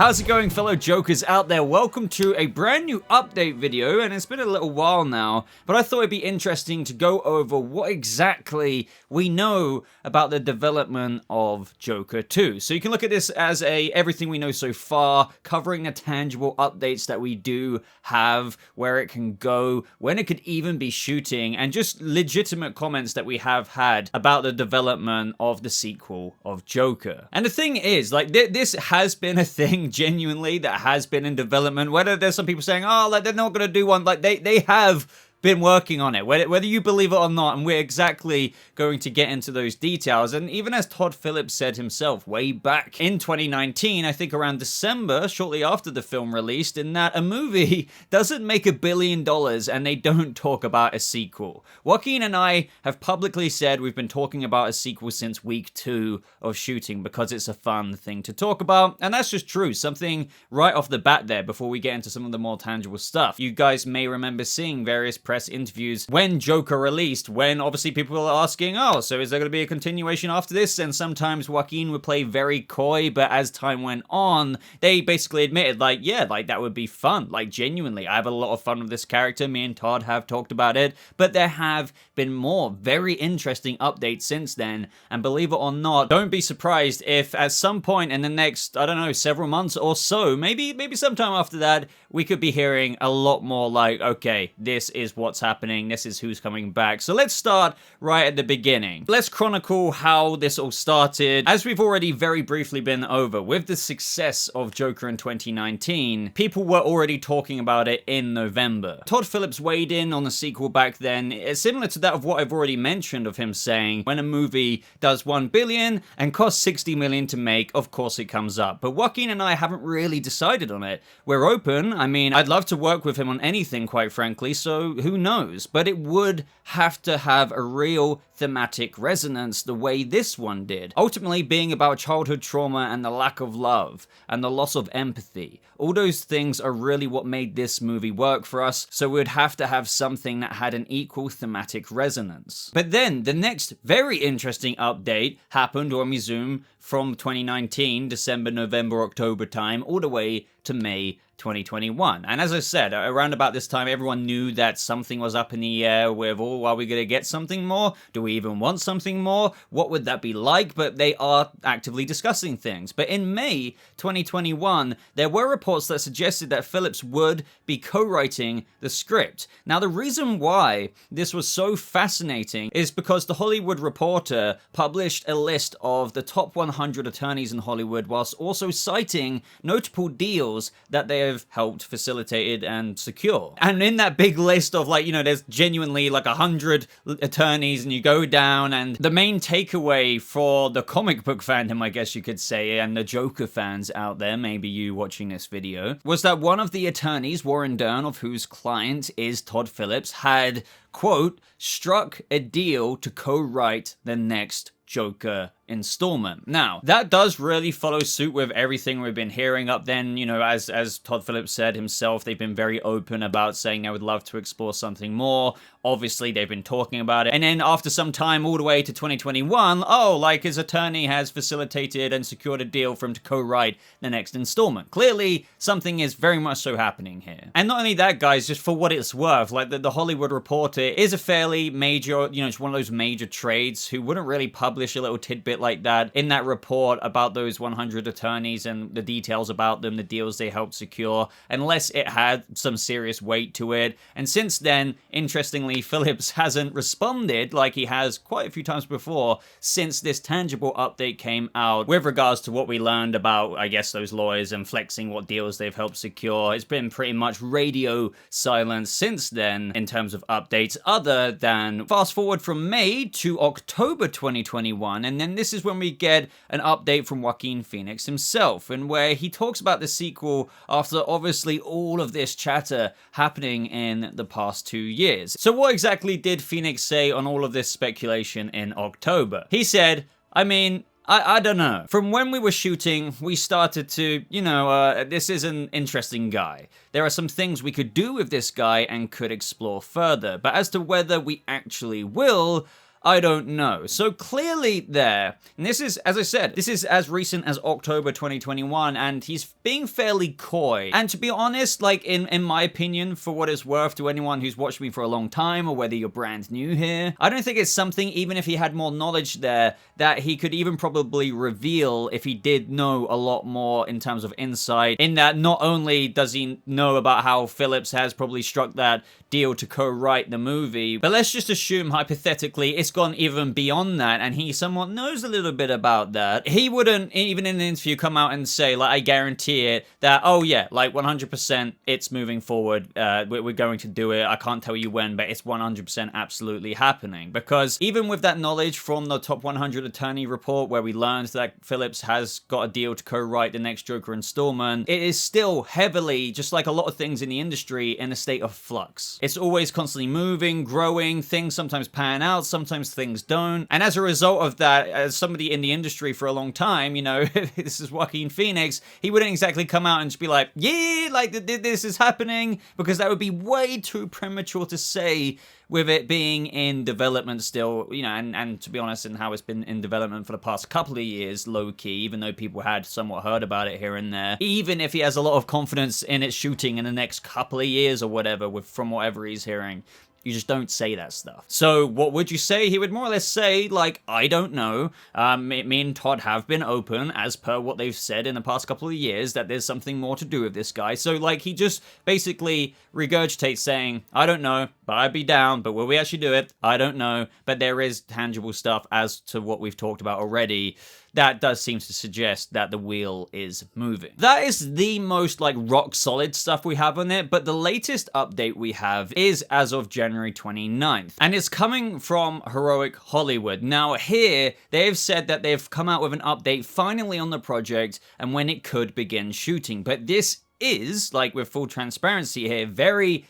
How's it going, fellow Jokers out there? Welcome to a brand new update video, and it's been a little while now, but I thought it'd be interesting to go over what exactly we know about the development of Joker 2. So you can look at this as everything we know so far, covering the tangible updates that we do have, where it can go, when it could even be shooting, and just legitimate comments that we have had about the development of the sequel of Joker. And the thing is, like, this has been a thing genuinely that has been in development. Whether there's some people saying, oh, like, they're not going to do one, like, they have been working on it, whether you believe it or not, and we're exactly going to get into those details. And even as Todd Phillips said himself way back in 2019, I think around December, shortly after the film released, in that a movie doesn't make $1 billion and they don't talk about a sequel. Joaquin and I have publicly said we've been talking about a sequel since week 2 of shooting because it's a fun thing to talk about, and that's just true. Something right off the bat there before we get into some of the more tangible stuff. You guys may remember seeing various press interviews when Joker released, when obviously people were asking, oh, so is there going to be a continuation after this? And sometimes Joaquin would play very coy, but as time went on, they basically admitted, like, yeah, like, that would be fun. Like, genuinely, I have a lot of fun with this character. Me and Todd have talked about it, but there have been more very interesting updates since then, and believe it or not, don't be surprised if at some point in the next, I don't know, several months or so, maybe sometime after that, we could be hearing a lot more like, okay, this is what's happening, this is who's coming back. So let's start right at the beginning. Let's chronicle how this all started. As we've already very briefly been over, with the success of Joker in 2019, people were already talking about it in November. Todd Phillips weighed in on the sequel back then. It's similar to that of what I've already mentioned of him saying, when a movie does $1 billion and costs $60 million to make, of course it comes up. But Joaquin and I haven't really decided on it. We're open. I mean, I'd love to work with him on anything, quite frankly, so who knows? But it would have to have a real thematic resonance the way this one did. Ultimately being about childhood trauma and the lack of love and the loss of empathy. All those things are really what made this movie work for us, so we'd have to have something that had an equal thematic resonance. But then the next very interesting update happened when we zoom from 2019, December, November, October time, all the way to May 2021. And as I said, around about this time, everyone knew that something was up in the air with, oh, are we going to get something more? Do we even want something more? What would that be like? But they are actively discussing things. But in May 2021, there were reports that suggested that Phillips would be co-writing the script. Now, the reason why this was so fascinating is because The Hollywood Reporter published a list of the top 100 attorneys in Hollywood, whilst also citing notable deals that they have helped, facilitated, and secure. And in that big list of, like, you know, there's genuinely like 100 attorneys, and you go down, and the main takeaway for the comic book fandom, I guess you could say, and the Joker fans out there, maybe you watching this video, was that one of the attorneys, Warren Dern, of whose client is Todd Phillips, had, quote, struck a deal to co-write the next Joker installment. Now, that does really follow suit with everything we've been hearing up then. You know, as Todd Phillips said himself, they've been very open about saying they would love to explore something more. Obviously, they've been talking about it. And then after some time, all the way to 2021, oh, like, his attorney has facilitated and secured a deal for him to co-write the next installment. Clearly, something is very much so happening here. And not only that, guys, just for what it's worth, like, the Hollywood Reporter is a fairly major, you know, it's one of those major trades who wouldn't really publish a little tidbit like that in that report about those 100 attorneys and the details about them, the deals they helped secure, unless it had some serious weight to it. And since then, interestingly, Phillips hasn't responded like he has quite a few times before since this tangible update came out with regards to what we learned about, I guess, those lawyers and flexing what deals they've helped secure. It's been pretty much radio silence since then in terms of updates, other than fast forward from May to October 2021, and then this is when we get an update from Joaquin Phoenix himself, and where he talks about the sequel after obviously all of this chatter happening in the past 2 years. So what exactly did Phoenix say on all of this speculation in October? He said, I mean, I don't know. From when we were shooting, we started to, you know, this is an interesting guy. There are some things we could do with this guy and could explore further. But as to whether we actually will, I don't know. So clearly there, and this is, as I said, this is as recent as October 2021, and he's being fairly coy. And to be honest, like, in my opinion, for what it's worth to anyone who's watched me for a long time, or whether you're brand new here, I don't think it's something, even if he had more knowledge there, that he could even probably reveal if he did know a lot more in terms of insight, in that not only does he know about how Phillips has probably struck that deal to co-write the movie, but let's just assume hypothetically it's gone even beyond that and he somewhat knows a little bit about that. He wouldn't, even in an interview, come out and say, like, I guarantee it, that, oh yeah, like 100% it's moving forward, we're going to do it, I can't tell you when, but it's 100% absolutely happening. Because even with that knowledge from the Top 100 Attorney report, where we learned that Phillips has got a deal to co-write the next Joker installment, it is still heavily, just like a lot of things in the industry, in a state of flux. It's always constantly moving, growing, things sometimes pan out, sometimes things don't. And as a result of that, as somebody in the industry for a long time, you know, this is Joaquin Phoenix, he wouldn't exactly come out and just be like, yeah, like this is happening, because that would be way too premature to say with it being in development still, you know, and to be honest, and how it's been in development for the past couple of years, low-key, even though people had somewhat heard about it here and there. Even if he has a lot of confidence in its shooting in the next couple of years or whatever, from whatever he's hearing, you just don't say that stuff. So what would you say? He would more or less say, like, I don't know. Me and Todd have been open, as per what they've said in the past couple of years, that there's something more to do with this guy. So, like, he just basically regurgitates saying, I don't know, but I'd be down, but will we actually do it? I don't know. But there is tangible stuff, as to what we've talked about already, that does seem to suggest that the wheel is moving. That is the most, like, rock solid stuff we have on it, but the latest update we have is as of January 29th, and it's coming from Heroic Hollywood. Now here, they've said that they've come out with an update finally on the project and when it could begin shooting, but this is, like, with full transparency here, very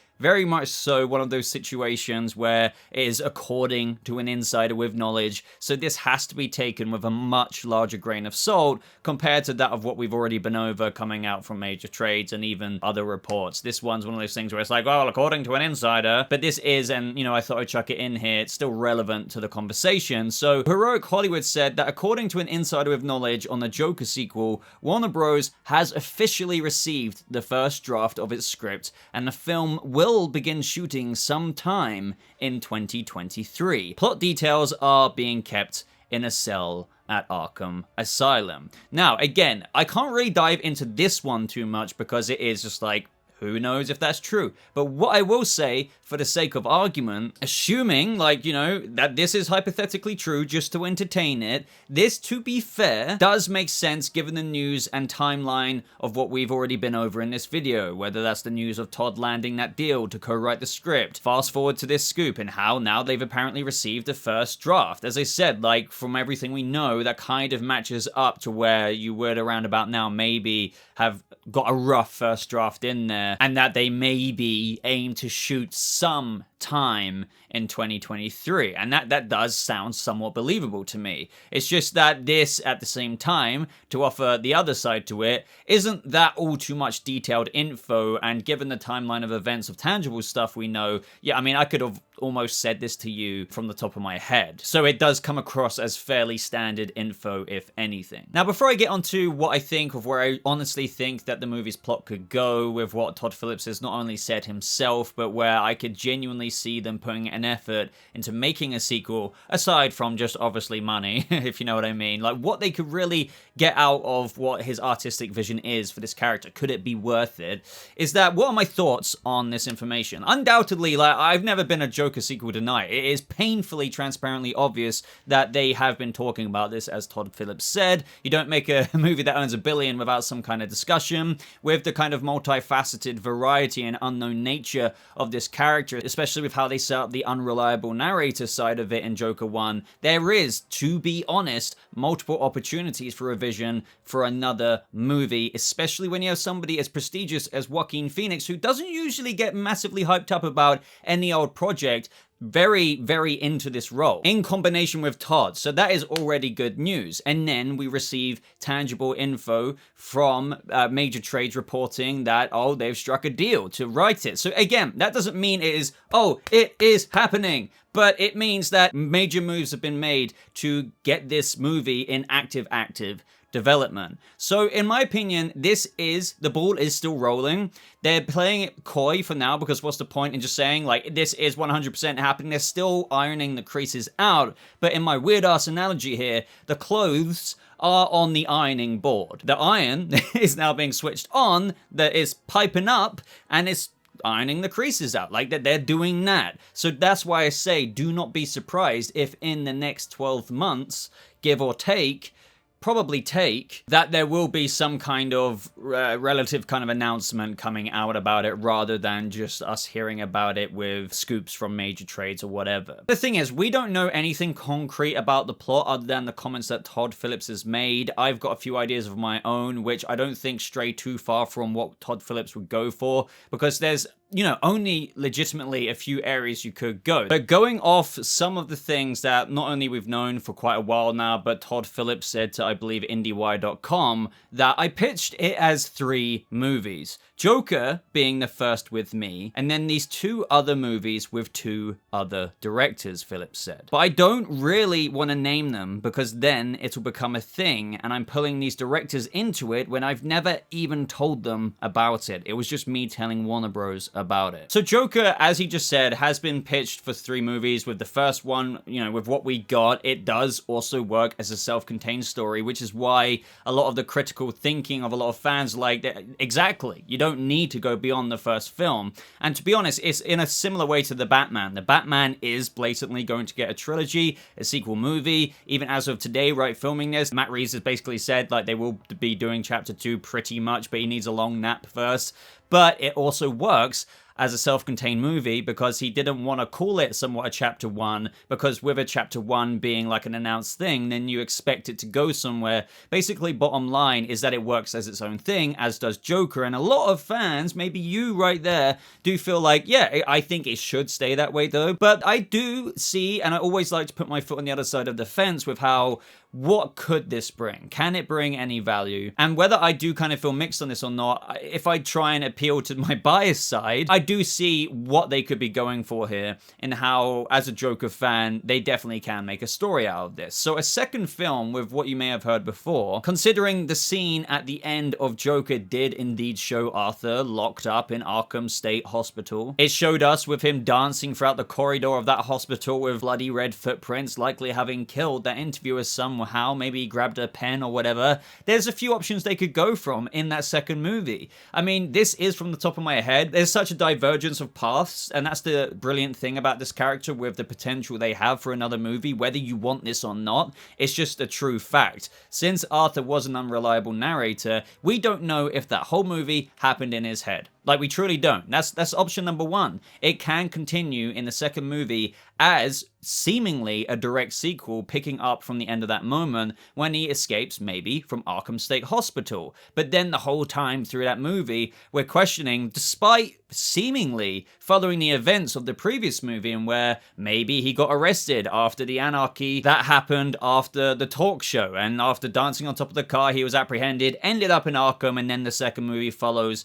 much so one of those situations where it is according to an insider with knowledge, so this has to be taken with a much larger grain of salt compared to that of what we've already been over coming out from major trades and even other reports. This one's one of those things where it's like, well, according to an insider, but this is, and you know, I thought I'd chuck it in here, it's still relevant to the conversation. So Heroic Hollywood said that according to an insider with knowledge on the Joker sequel, Warner Bros. Has officially received the first draft of its script, and the film will begin shooting sometime in 2023. Plot details are being kept in a cell at Arkham Asylum. Now, again, I can't really dive into this one too much because it is just like, who knows if that's true? But what I will say, for the sake of argument, assuming, like, you know, that this is hypothetically true just to entertain it, this, to be fair, does make sense given the news and timeline of what we've already been over in this video, whether that's the news of Todd landing that deal to co-write the script, fast forward to this scoop, and how now they've apparently received a first draft. As I said, like, from everything we know, that kind of matches up to where you would around about now maybe have got a rough first draft in there, and that they maybe aim to shoot some time in 2023, and that does sound somewhat believable to me. It's just that this, at the same time, to offer the other side to it, isn't that all too much detailed info, and given the timeline of events of tangible stuff we know, yeah, I mean, I could have almost said this to you from the top of my head. So it does come across as fairly standard info, if anything. Now, before I get onto what I think of where I honestly think that the movie's plot could go with what Todd Phillips has not only said himself, but where I could genuinely see them putting an effort into making a sequel, aside from just obviously money, if you know what I mean. Like, what they could really get out of what his artistic vision is for this character, could it be worth it, is that, what are my thoughts on this information? Undoubtedly, like, I've never been a Joker sequel tonight. It is painfully transparently obvious that they have been talking about this, as Todd Phillips said. You don't make a movie that earns $1 billion without some kind of discussion. With the kind of multifaceted variety and unknown nature of this character, especially with how they set up the unreliable narrator side of it in Joker 1, there is, to be honest, multiple opportunities for revision for another movie, especially when you have somebody as prestigious as Joaquin Phoenix, who doesn't usually get massively hyped up about any old project, very, very into this role in combination with Todd. So that is already good news. And then we receive tangible info from major trades reporting that, oh, they've struck a deal to write it. So again, that doesn't mean it is, oh, it is happening. But it means that major moves have been made to get this movie in active development. So in my opinion, the ball is still rolling. They're playing it coy for now, because what's the point in just saying like this is 100% happening? They're still ironing the creases out. But in my weird ass analogy here, the clothes are on the ironing board. The iron is now being switched on, that is piping up, and it's ironing the creases out, like that they're doing that. So that's why I say do not be surprised if in the next 12 months, give or take, probably take, that there will be some kind of relative kind of announcement coming out about it, rather than just us hearing about it with scoops from major trades or whatever. The thing is, we don't know anything concrete about the plot other than the comments that Todd Phillips has made. I've got a few ideas of my own, which I don't think stray too far from what Todd Phillips would go for, because there's, you know, only legitimately a few areas you could go. But going off some of the things that not only we've known for quite a while now, but Todd Phillips said to, I believe, IndieWire.com, that I pitched it as 3 movies. Joker being the first with me, and then these 2 other movies with 2 other directors, Phillips said. But I don't really want to name them, because then it'll become a thing, and I'm pulling these directors into it when I've never even told them about it. It was just me telling Warner Bros. About it. So Joker, as he just said, has been pitched for 3 movies. With the first one, you know, with what we got, it does also work as a self-contained story, which is why a lot of the critical thinking of a lot of fans like that. Exactly, you don't need to go beyond the first film. And to be honest, it's in a similar way to the Batman. The Batman is blatantly going to get a trilogy, a sequel movie. Even as of today, right, filming this, Matt Reeves has basically said like they will be doing chapter 2 pretty much, but he needs a long nap first. But it also works as a self-contained movie because he didn't want to call it somewhat a chapter 1, because with a chapter 1 being like an announced thing, then you expect it to go somewhere. Basically, bottom line is that it works as its own thing, as does Joker, and a lot of fans, maybe you right there, do feel like, yeah, I think it should stay that way though. But I do see, and I always like to put my foot on the other side of the fence with how, what could this bring? Can it bring any value? And whether I do kind of feel mixed on this or not, if I try and appeal to my bias side, I do see what they could be going for here, and how, as a Joker fan, they definitely can make a story out of this. So a second film with what you may have heard before, considering the scene at the end of Joker did indeed show Arthur locked up in Arkham State Hospital. It showed us with him dancing throughout the corridor of that hospital with bloody red footprints, likely having killed that interviewer somehow. Maybe he grabbed a pen or whatever. There's a few options they could go from in that second movie. I mean, this is from the top of my head. There's such a divergence of paths, and that's the brilliant thing about this character with the potential they have for another movie, whether you want this or not. It's just a true fact. Since Arthur was an unreliable narrator, we don't know if that whole movie happened in his head. Like, we truly don't. That's option number 1. It can continue in the second movie as seemingly a direct sequel, picking up from the end of that moment when he escapes, maybe, from Arkham State Hospital. But then the whole time through that movie, we're questioning, despite seemingly following the events of the previous movie, and where maybe he got arrested after the anarchy that happened after the talk show, and after dancing on top of the car, he was apprehended, ended up in Arkham, and then the second movie follows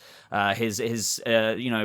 his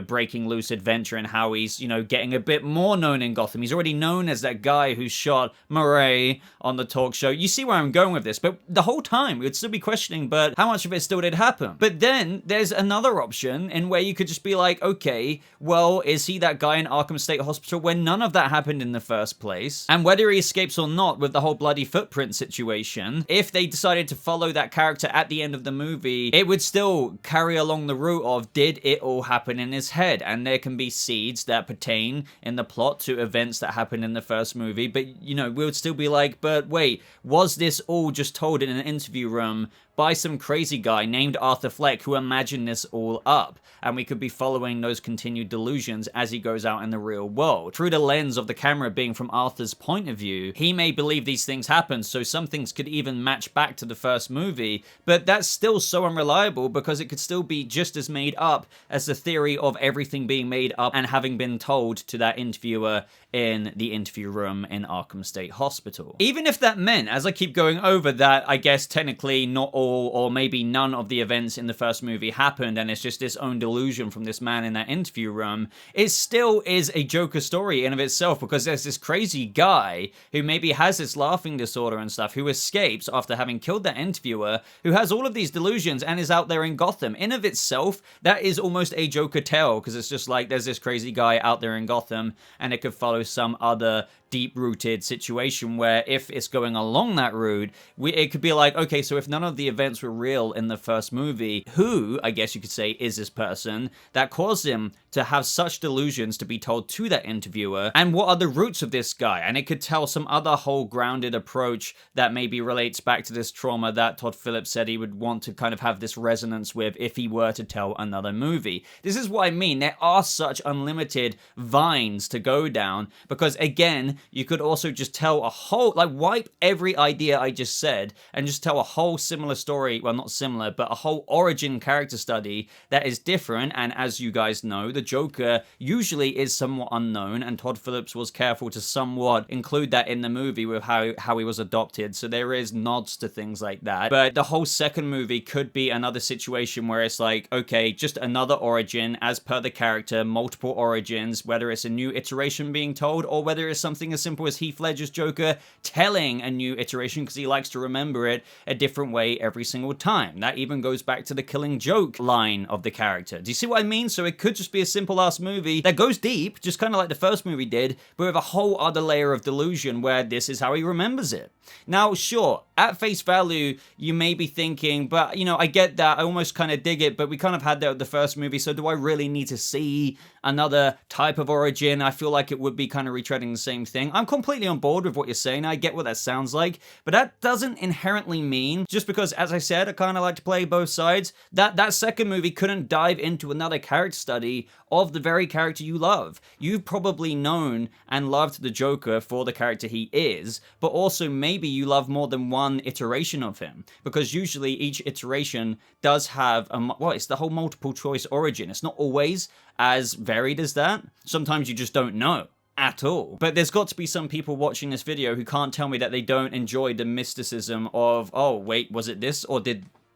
breaking loose adventure, and how he's, getting a bit more known in Gotham. He's already known as that guy who shot Murray on the talk show. You see where I'm going with this, but the whole time we would still be questioning, but how much of it still did happen? But then there's another option in where you could just be like, okay, well, is he that guy in Arkham State Hospital when none of that happened in the first place? And whether he escapes or not with the whole bloody footprint situation, if they decided to follow that character at the end of the movie, it would still carry along the route of, did it all happen in his head? And there can be seeds that pertain in the plot to events that happened in the first movie, but we would still be like, but wait, was this all just told in an interview room by some crazy guy named Arthur Fleck who imagined this all up. And we could be following those continued delusions as he goes out in the real world. Through the lens of the camera being from Arthur's point of view, he may believe these things happen, so some things could even match back to the first movie, but that's still so unreliable because it could still be just as made up as the theory of everything being made up and having been told to that interviewer in the interview room in Arkham State Hospital. Even if that meant, as I keep going over, that I guess technically not all or maybe none of the events in the first movie happened and it's just this own delusion from this man in that interview room, it still is a Joker story in of itself because there's this crazy guy who maybe has this laughing disorder and stuff who escapes after having killed that interviewer, who has all of these delusions and is out there in Gotham. In of itself, that is almost a Joker tale because it's just like there's this crazy guy out there in Gotham and it could follow some other deep-rooted situation where if it's going along that route, it could be like, okay, so if none of the events were real in the first movie, who, I guess you could say, is this person that caused him to have such delusions to be told to that interviewer, and what are the roots of this guy? And it could tell some other whole grounded approach that maybe relates back to this trauma that Todd Phillips said he would want to kind of have this resonance with if he were to tell another movie. This is what I mean. There are such unlimited vines to go down because, again, you could also just tell a whole, like, wipe every idea I just said and just tell a whole similar story, well, not similar, but a whole origin character study that is different. And as you guys know, the Joker usually is somewhat unknown, and Todd Phillips was careful to somewhat include that in the movie with how he was adopted, so there is nods to things like that. But the whole second movie could be another situation where it's like, okay, just another origin as per the character, multiple origins, whether it's a new iteration being told or whether it's something as simple as Heath Ledger's Joker telling a new iteration because he likes to remember it a different way every single time. That even goes back to the Killing Joke line of the character. Do you see what I mean? So it could just be a simple ass movie that goes deep, just kind of like the first movie did, but with a whole other layer of delusion where this is how he remembers it. Now, sure, at face value, you may be thinking, but, you know, I get that, I almost kind of dig it, but we kind of had that with the first movie, so do I really need to see another type of origin? I feel like it would be kind of retreading the same thing. I'm completely on board with what you're saying, I get what that sounds like, but that doesn't inherently mean, just because, as I said, I kind of like to play both sides, that second movie couldn't dive into another character study of the very character you love. You've probably known and loved the Joker for the character he is, but also maybe you love more than one iteration of him, because usually each iteration does have it's the whole multiple choice origin. It's not always as varied as that. Sometimes you just don't know at all. But there's got to be some people watching this video who can't tell me that they don't enjoy the mysticism of, oh wait, was it this, or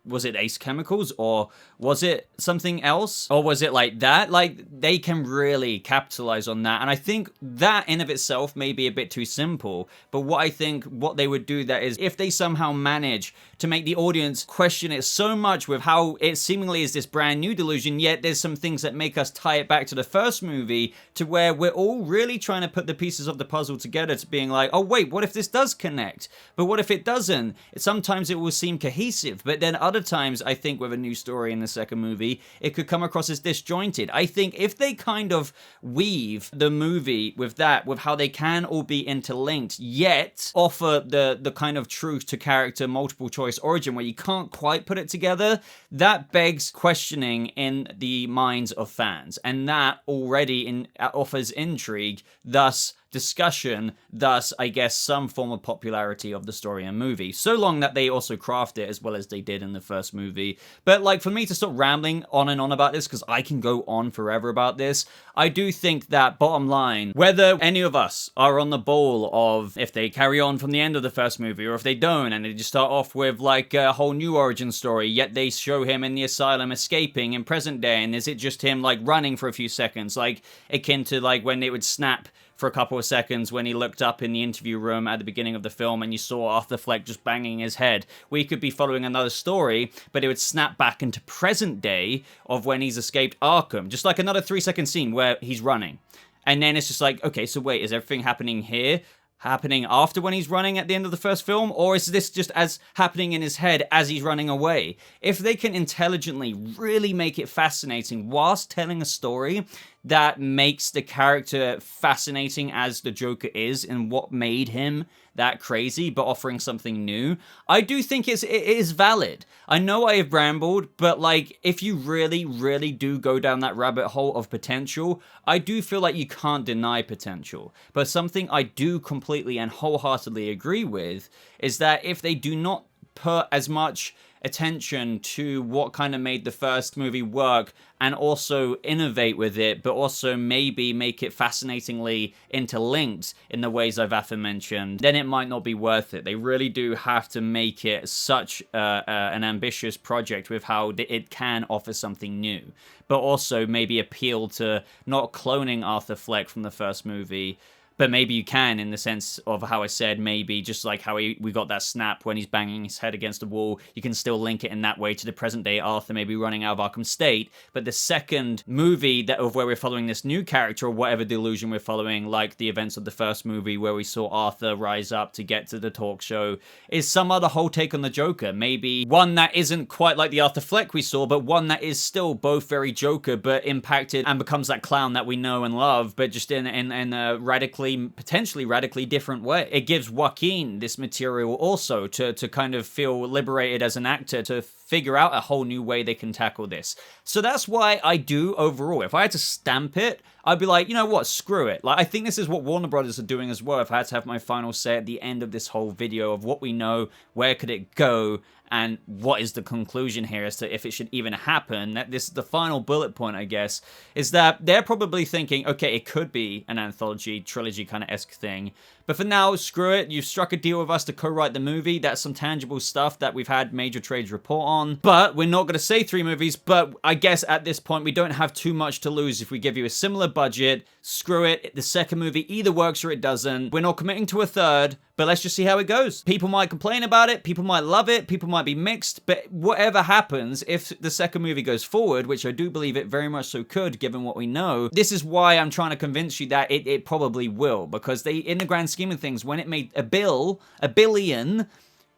was it Ace Chemicals, or was it something else, or was it like that? Like, they can really capitalize on that, and I think that in of itself may be a bit too simple, but what they would do that is, if they somehow manage to make the audience question it so much with how it seemingly is this brand new delusion, yet there's some things that make us tie it back to the first movie, to where we're all really trying to put the pieces of the puzzle together to being like, oh wait, what if this does connect? But what if it doesn't? Sometimes it will seem cohesive, but then other times, I think with a new story in the second movie, it could come across as disjointed. I think if they kind of weave the movie with that, with how they can all be interlinked, yet offer the kind of truth to character multiple choice origin where you can't quite put it together, that begs questioning in the minds of fans. And that already offers intrigue, thus discussion, thus, I guess, some form of popularity of the story and movie, so long that they also craft it as well as they did in the first movie. But, like, for me to stop rambling on and on about this, because I can go on forever about this, I do think that, bottom line, whether any of us are on the ball of if they carry on from the end of the first movie, or if they don't, and they just start off with, like, a whole new origin story, yet they show him in the asylum escaping in present day, and is it just him, like, running for a few seconds, like, akin to, like, when it would snap for a couple of seconds when he looked up in the interview room at the beginning of the film and you saw Arthur Fleck just banging his head. We could be following another story, but it would snap back into present day of when he's escaped Arkham. Just like another 3-second scene where he's running. And then it's just like, okay, so wait, is everything happening here? Happening after when he's running at the end of the first film, or is this just as happening in his head as he's running away? If they can intelligently really make it fascinating whilst telling a story, that makes the character fascinating as the Joker is and what made him that crazy, but offering something new, I do think it is valid. I know I have rambled, but like, if you really, really do go down that rabbit hole of potential, I do feel like you can't deny potential. But something I do completely and wholeheartedly agree with is that if they do not put as much attention to what kind of made the first movie work and also innovate with it, but also maybe make it fascinatingly interlinked in the ways I've aforementioned, then it might not be worth it. They really do have to make it such an ambitious project with how it can offer something new, but also maybe appeal to not cloning Arthur Fleck from the first movie, but maybe you can, in the sense of how I said, maybe just like how we got that snap when he's banging his head against the wall, you can still link it in that way to the present day Arthur maybe running out of Arkham State. But the second movie of where we're following this new character, or whatever delusion we're following, like the events of the first movie where we saw Arthur rise up to get to the talk show, is some other whole take on the Joker. Maybe one that isn't quite like the Arthur Fleck we saw, but one that is still both very Joker, but impacted and becomes that clown that we know and love, but just in a potentially radically different way. It gives Joaquin this material also to kind of feel liberated as an actor, to figure out a whole new way they can tackle this. So that's why I do overall. If I had to stamp it, I'd be like, you know what, screw it. Like, I think this is what Warner Brothers are doing as well. If I had to have my final say at the end of this whole video of what we know, where could it go, and what is the conclusion here as to if it should even happen, that this is the final bullet point, I guess, is that they're probably thinking, okay, it could be an anthology, trilogy kind of esque thing, but for now, screw it. You've struck a deal with us to co-write the movie. That's some tangible stuff that we've had major trades report on, but we're not going to say 3 movies, but I guess at this point, we don't have too much to lose if we give you a similar budget. Screw it. The second movie either works or it doesn't. We're not committing to a third, but let's just see how it goes. People might complain about it, people might love it, people might be mixed, but whatever happens, if the second movie goes forward, which I do believe it very much so could, given what we know, this is why I'm trying to convince you that it probably will, because they, in the grand scheme of things, when it made a billion,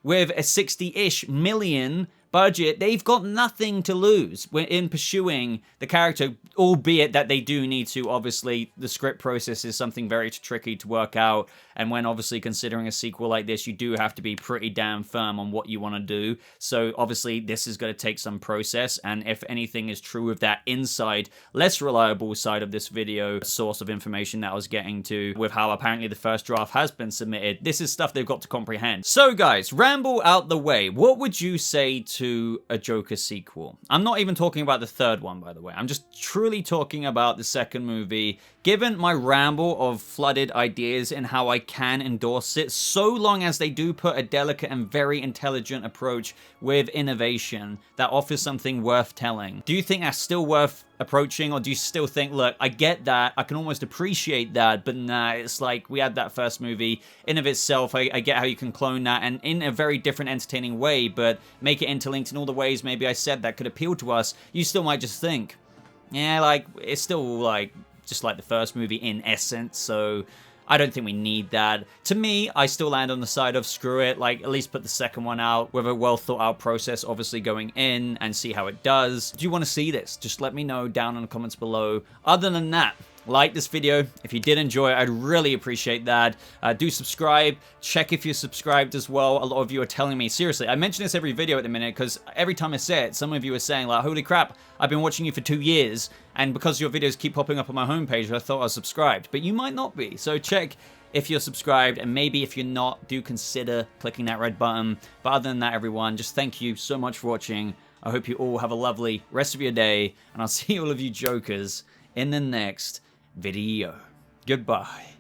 with a 60-ish million budget, they've got nothing to lose in pursuing the character, albeit that they do need to, obviously, the script process is something very tricky to work out, and when obviously considering a sequel like this, you do have to be pretty damn firm on what you want to do, so obviously this is going to take some process, and if anything is true of that inside, less reliable side of this video source of information that I was getting to, with how apparently the first draft has been submitted, this is stuff they've got to comprehend. So guys, ramble out the way, what would you say to a Joker sequel? I'm not even talking about the third one, by the way. I'm just truly talking about the second movie. Given my ramble of flooded ideas and how I can endorse it, so long as they do put a delicate and very intelligent approach with innovation that offers something worth telling. Do you think that's still worth approaching, or do you still think, look, I get that, I can almost appreciate that, but nah, it's like we had that first movie in of itself, I get how you can clone that and in a very different entertaining way, but make it interlinked in all the ways maybe I said that could appeal to us, you still might just think, yeah, like, it's still like just like the first movie in essence, so I don't think we need that. To me, I still land on the side of screw it, like at least put the second one out with a well thought out process obviously going in and see how it does. Do you want to see this? Just let me know down in the comments below. Other than that, like this video. If you did enjoy it, I'd really appreciate that. Do subscribe. Check if you're subscribed as well. A lot of you are telling me, seriously, I mention this every video at the minute because every time I say it, some of you are saying like, holy crap, I've been watching you for 2 years and because your videos keep popping up on my homepage, I thought I was subscribed. But you might not be. So check if you're subscribed, and maybe if you're not, do consider clicking that red button. But other than that, everyone, just thank you so much for watching. I hope you all have a lovely rest of your day, and I'll see all of you jokers in the next video. Goodbye.